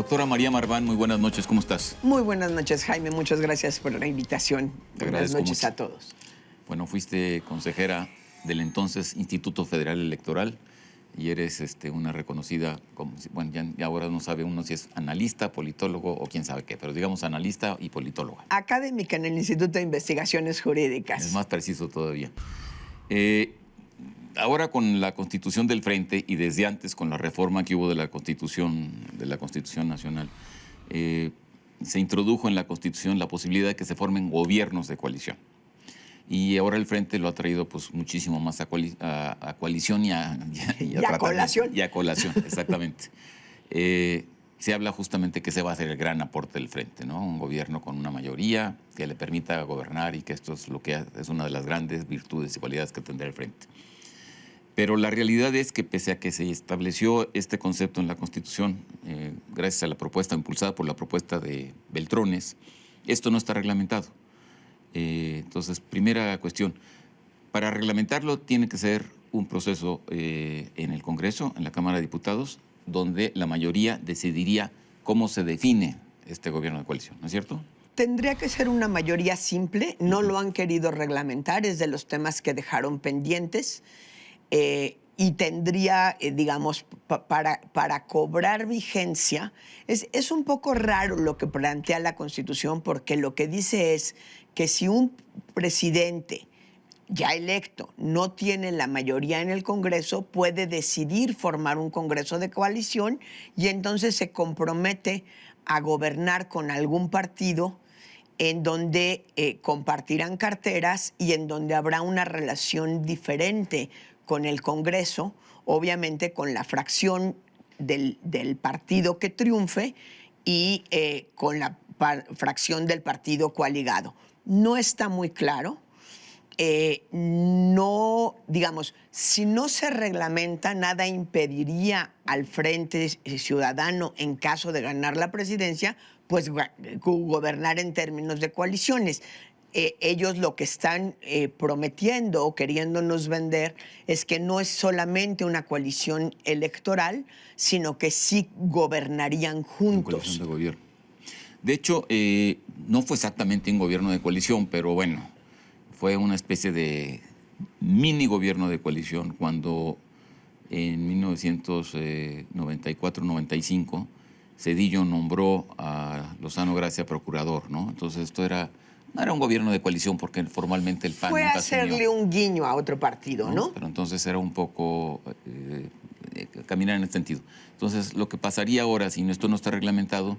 Doctora María Marván, muy buenas noches, ¿cómo estás? Muy buenas noches, Jaime, muchas gracias por la invitación. Buenas noches mucho a todos. Bueno, fuiste consejera del entonces Instituto Federal Electoral y eres una reconocida, bueno, ya ahora no sabe uno si es analista, politólogo o quién sabe qué, pero digamos analista y politóloga. Académica en el Instituto de Investigaciones Jurídicas. Es más preciso todavía. Ahora con la Constitución del Frente y desde antes con la reforma que hubo de la Constitución Nacional, se introdujo en la Constitución la posibilidad de que se formen gobiernos de coalición. Y ahora el Frente lo ha traído pues muchísimo más a coalición y a colación. Y a colación, exactamente. Se habla justamente que ese va a ser el gran aporte del Frente, ¿no? Un gobierno con una mayoría que le permita gobernar y que esto es lo que es una de las grandes virtudes y cualidades que tendrá el Frente. Pero la realidad es que pese a que se estableció este concepto en la Constitución, gracias a la propuesta impulsada por la propuesta de Beltrones, esto no está reglamentado. Entonces, primera cuestión, para reglamentarlo tiene que ser un proceso en el Congreso, en la Cámara de Diputados, donde la mayoría decidiría cómo se define este gobierno de coalición, ¿no es cierto? Tendría que ser una mayoría simple, no lo han querido reglamentar, es de los temas que dejaron pendientes. Y tendría, digamos, para cobrar vigencia, es un poco raro lo que plantea la Constitución, porque lo que dice es que si un presidente ya electo no tiene la mayoría en el Congreso, puede decidir formar un Congreso de coalición y entonces se compromete a gobernar con algún partido en donde compartirán carteras y en donde habrá una relación diferente con el Congreso, obviamente con la fracción del partido que triunfe y con la fracción del partido coaligado. No está muy claro. No, digamos, si no se reglamenta, nada impediría al Frente Ciudadano, en caso de ganar la presidencia, pues gobernar en términos de coaliciones. Ellos lo que están prometiendo o queriéndonos vender es que no es solamente una coalición electoral, sino que sí gobernarían juntos. Una coalición de gobierno. De hecho, no fue exactamente un gobierno de coalición, pero bueno, fue una especie de mini gobierno de coalición cuando en 1994-95 Zedillo nombró a Lozano Gracia procurador, ¿no? Entonces esto no era un gobierno de coalición porque formalmente el PAN fue nunca hacerle un guiño a otro partido, ¿no? Pero entonces era un poco caminar en este sentido. Entonces lo que pasaría ahora, si esto no está reglamentado,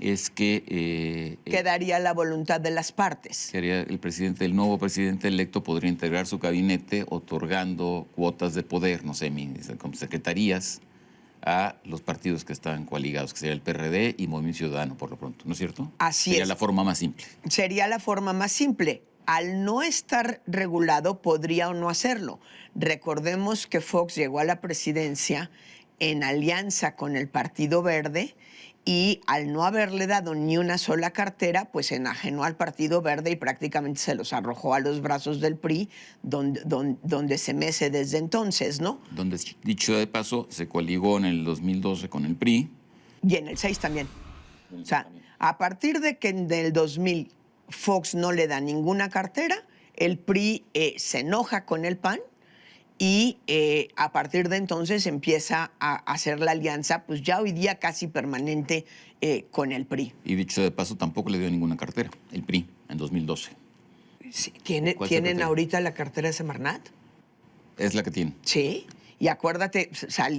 es que quedaría la voluntad de las partes. Sería el nuevo presidente electo podría integrar su gabinete otorgando cuotas de poder, no sé, como secretarías a los partidos que están coaligados, que sería el PRD y Movimiento Ciudadano, por lo pronto, ¿no es cierto? Así es. Sería la forma más simple. Sería la forma más simple. Al no estar regulado, podría o no hacerlo. Recordemos que Fox llegó a la presidencia en alianza con el Partido Verde y al no haberle dado ni una sola cartera, pues enajenó al Partido Verde y prácticamente se los arrojó a los brazos del PRI, donde se mece desde entonces, ¿no? Donde, dicho de paso, se coaligó en el 2012 con el PRI. Y en el 6 también. O sea, a partir de que en el 2000 Fox no le da ninguna cartera, el PRI se enoja con el PAN y a partir de entonces empieza a hacer la alianza, pues ya hoy día casi permanente con el PRI. Y dicho de paso, tampoco le dio ninguna cartera, el PRI, en 2012. Sí, ¿tienen ahorita la cartera de Semarnat? Es la que tiene. Sí, y acuérdate,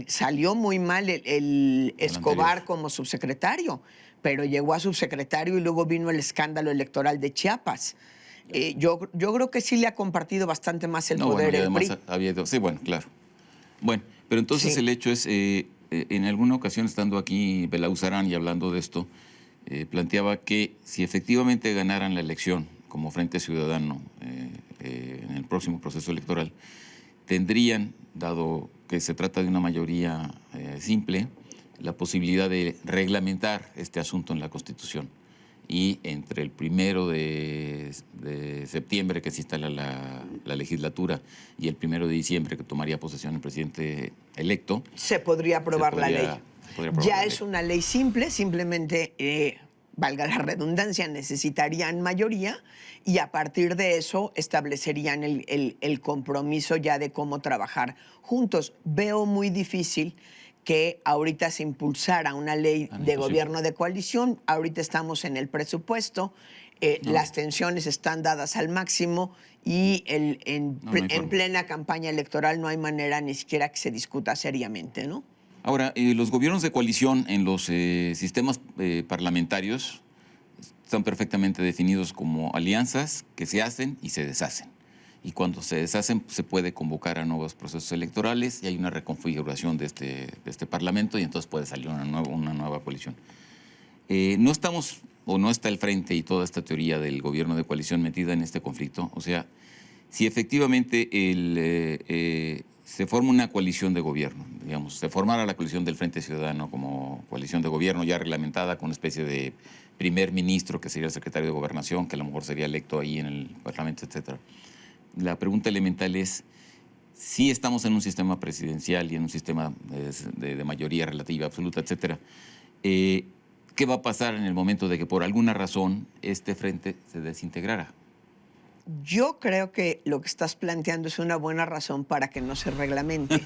salió muy mal el Escobar como subsecretario, pero llegó a subsecretario y luego vino el escándalo electoral de Chiapas. Yo creo que sí le ha compartido bastante más el poder el PRI. Sí, bueno, claro. Bueno, pero entonces sí. El hecho es, en alguna ocasión estando aquí Belauzarán y hablando de esto, planteaba que si efectivamente ganaran la elección como Frente Ciudadano en el próximo proceso electoral, tendrían, dado que se trata de una mayoría simple, la posibilidad de reglamentar este asunto en la Constitución. Y entre el 1 de septiembre, que se instala la legislatura, y el 1 de diciembre, que tomaría posesión el presidente electo, se podría aprobar la ley. podría aprobar Ya la es ley. una ley simple, simplemente, valga la redundancia, necesitarían mayoría y a partir de eso establecerían el compromiso ya de cómo trabajar juntos. Veo muy difícil que ahorita se impulsara una ley Ah, no es de posible. gobierno de coalición. Ahorita estamos en el presupuesto, No, las tensiones están dadas al máximo y no hay en forma. plena campaña electoral no hay manera ni siquiera que se discuta seriamente, ¿no? Ahora, los gobiernos de coalición en los sistemas parlamentarios están perfectamente definidos como alianzas que se hacen y se deshacen. Y cuando se deshacen, se puede convocar a nuevos procesos electorales y hay una reconfiguración de este Parlamento y entonces puede salir una nueva coalición. No estamos o no está el Frente y toda esta teoría del gobierno de coalición metida en este conflicto. O sea, si efectivamente se forma una coalición de gobierno, digamos, se formara la coalición del Frente Ciudadano como coalición de gobierno ya reglamentada con una especie de primer ministro que sería el secretario de Gobernación, que a lo mejor sería electo ahí en el Parlamento, etcétera. La pregunta elemental es, si estamos en un sistema presidencial y en un sistema de mayoría relativa, absoluta, etcétera, ¿qué va a pasar en el momento de que por alguna razón este frente se desintegrara? Yo creo que lo que estás planteando es una buena razón para que no se reglamente.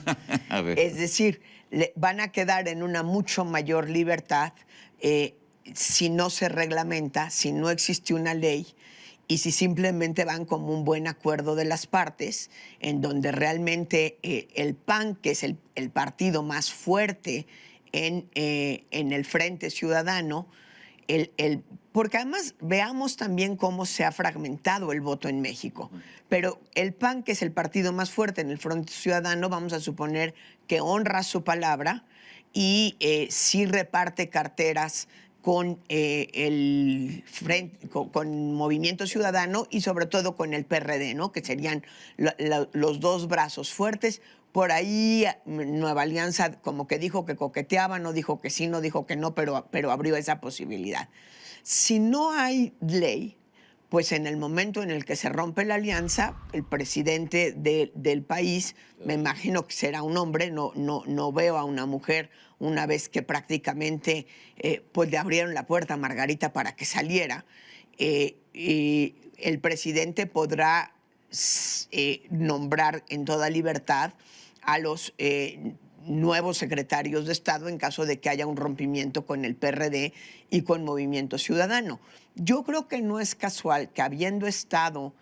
A ver. Es decir, van a quedar en una mucho mayor libertad si no se reglamenta, si no existe una ley y si simplemente van como un buen acuerdo de las partes, en donde realmente el PAN, que es el partido más fuerte en el Frente Ciudadano, porque además veamos también cómo se ha fragmentado el voto en México. Pero el PAN, que es el partido más fuerte en el Frente Ciudadano, vamos a suponer que honra su palabra y sí reparte carteras con con Movimiento Ciudadano y sobre todo con el PRD, ¿no? Que serían los dos brazos fuertes. Por ahí Nueva Alianza como que dijo que coqueteaba, no dijo que sí, no dijo que no, pero abrió esa posibilidad. Si no hay ley, pues en el momento en el que se rompe la alianza, el presidente del país, me imagino que será un hombre, no veo a una mujer, una vez que prácticamente pues le abrieron la puerta a Margarita para que saliera, y el presidente podrá nombrar en toda libertad a los nuevos secretarios de Estado en caso de que haya un rompimiento con el PRD y con Movimiento Ciudadano. Yo creo que no es casual que habiendo estado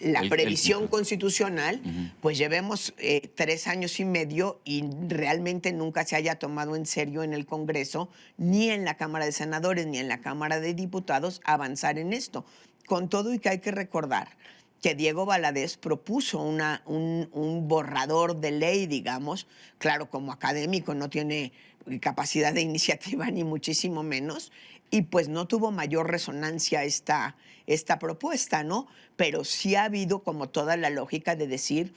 la previsión constitucional, pues llevemos 3 años y medio y realmente nunca se haya tomado en serio en el Congreso, ni en la Cámara de Senadores, ni en la Cámara de Diputados, avanzar en esto. Con todo y que hay que recordar que Diego Valadez propuso un borrador de ley, digamos, claro, como académico no tiene capacidad de iniciativa ni muchísimo menos, y pues no tuvo mayor resonancia esta propuesta, ¿no? Pero sí ha habido como toda la lógica de decir,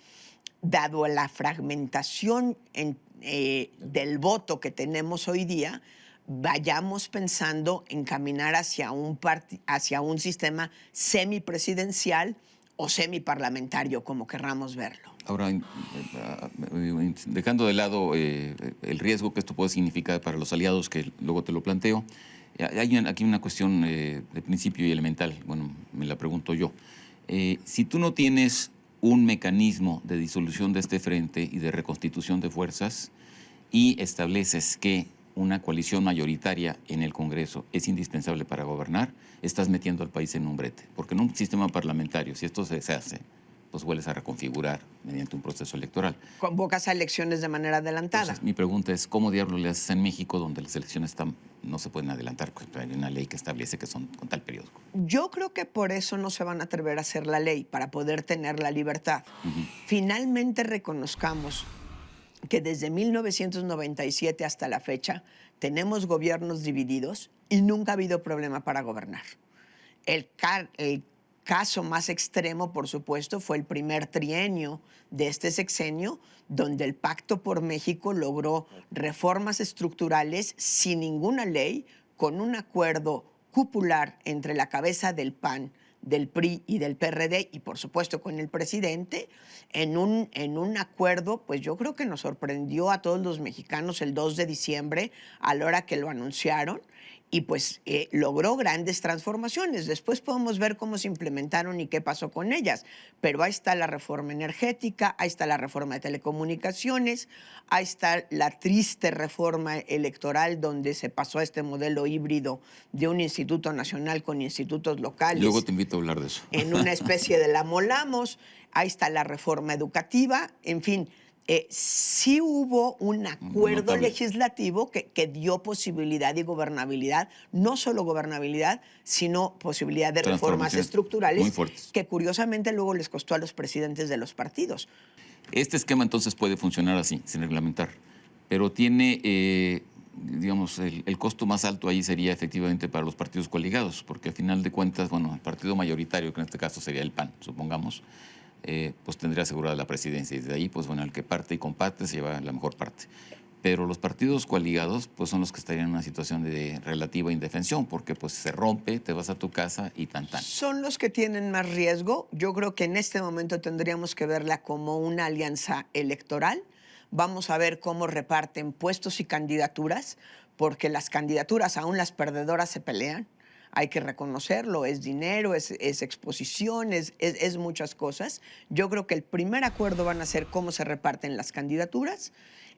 dado la fragmentación del voto que tenemos hoy día, vayamos pensando en caminar hacia un sistema semipresidencial o semiparlamentario, como querramos verlo. Ahora, dejando de lado el riesgo que esto puede significar para los aliados, que luego te lo planteo, hay aquí una cuestión de principio y elemental, bueno, me la pregunto yo. Si tú no tienes un mecanismo de disolución de este frente y de reconstitución de fuerzas y estableces que una coalición mayoritaria en el Congreso es indispensable para gobernar, estás metiendo al país en un brete. Porque en un sistema parlamentario, si esto se hace, pues vuelves a reconfigurar mediante un proceso electoral. Convocas a elecciones de manera adelantada. Entonces, mi pregunta es, ¿cómo diablos le haces en México donde las elecciones no se pueden adelantar? Hay una ley que establece que son con tal periodo. Yo creo que por eso no se van a atrever a hacer la ley, para poder tener la libertad. Finalmente reconozcamos que desde 1997 hasta la fecha tenemos gobiernos divididos y nunca ha habido problema para gobernar. El caso más extremo, por supuesto, fue el primer trienio de este sexenio, donde el Pacto por México logró reformas estructurales sin ninguna ley, con un acuerdo cupular entre la cabeza del PAN, del PRI y del PRD, y por supuesto con el presidente, en un acuerdo, pues yo creo que nos sorprendió a todos los mexicanos el 2 de diciembre, a la hora que lo anunciaron, y pues logró grandes transformaciones. Después podemos ver cómo se implementaron y qué pasó con ellas, pero ahí está la reforma energética, ahí está la reforma de telecomunicaciones, ahí está la triste reforma electoral donde se pasó a este modelo híbrido de un instituto nacional con institutos locales. Luego te invito a hablar de eso. En una especie de la molamos, ahí está la reforma educativa, en fin. Sí hubo un acuerdo Notable. legislativo que dio posibilidad y gobernabilidad, no solo gobernabilidad, sino posibilidad de reformas estructurales muy fuertes, que curiosamente luego les costó a los presidentes de los partidos. Este esquema entonces puede funcionar así, sin reglamentar, pero tiene, digamos, el costo más alto ahí sería efectivamente para los partidos coligados, porque al final de cuentas, bueno, el partido mayoritario, que en este caso sería el PAN, supongamos, pues tendría asegurada la presidencia. Y de ahí, pues bueno, el que parte y comparte se lleva la mejor parte. Pero los partidos coaligados, pues son los que estarían en una situación de relativa indefensión, porque pues se rompe, te vas a tu casa y tan. Son los que tienen más riesgo. Yo creo que en este momento tendríamos que verla como una alianza electoral. Vamos a ver cómo reparten puestos y candidaturas, porque las candidaturas, aún las perdedoras, se pelean. Hay que reconocerlo, es dinero, es exposición, es muchas cosas. Yo creo que el primer acuerdo van a ser cómo se reparten las candidaturas.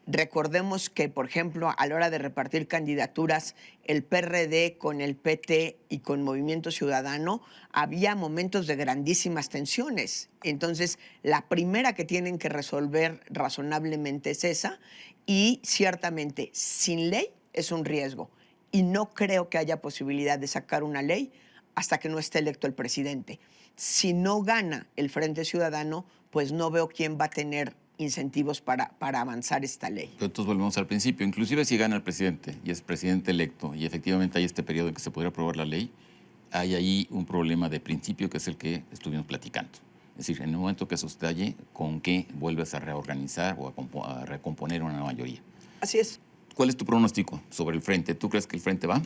Recordemos que, por ejemplo, a la hora de repartir candidaturas, el PRD con el PT y con Movimiento Ciudadano, había momentos de grandísimas tensiones. Entonces, la primera que tienen que resolver razonablemente es esa, y ciertamente, sin ley es un riesgo. Y no creo que haya posibilidad de sacar una ley hasta que no esté electo el presidente. Si no gana el Frente Ciudadano, pues no veo quién va a tener incentivos para avanzar esta ley. Pero entonces volvemos al principio. Inclusive si gana el presidente y es presidente electo y efectivamente hay este periodo en que se podría aprobar la ley, hay ahí un problema de principio que es el que estuvimos platicando. Es decir, en el momento que se estalle, ¿con qué vuelves a reorganizar o a recomponer una mayoría? Así es. ¿Cuál es tu pronóstico sobre el Frente? ¿Tú crees que el Frente va?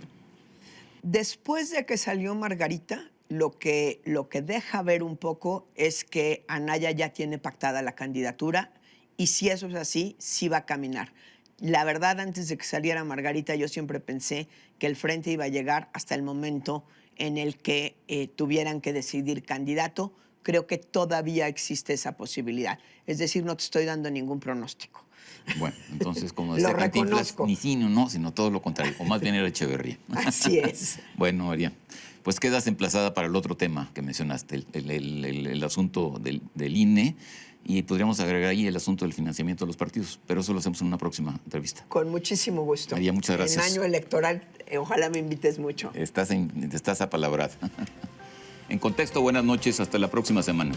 Después de que salió Margarita, lo que deja ver un poco es que Anaya ya tiene pactada la candidatura, y si eso es así, sí va a caminar. La verdad, antes de que saliera Margarita, yo siempre pensé que el Frente iba a llegar hasta el momento en el que tuvieran que decidir candidato. Creo que todavía existe esa posibilidad. Es decir, no te estoy dando ningún pronóstico. Bueno, entonces, como decía Cantinflas, ni sí ni no, sino todo lo contrario, o más bien era Echeverría. Así es. Bueno, María, pues quedas emplazada para el otro tema que mencionaste, el asunto del INE, y podríamos agregar ahí el asunto del financiamiento de los partidos, pero eso lo hacemos en una próxima entrevista. Con muchísimo gusto. María, muchas gracias. En año electoral, ojalá me invites mucho. Estás apalabrada. En Contexto, buenas noches, hasta la próxima semana.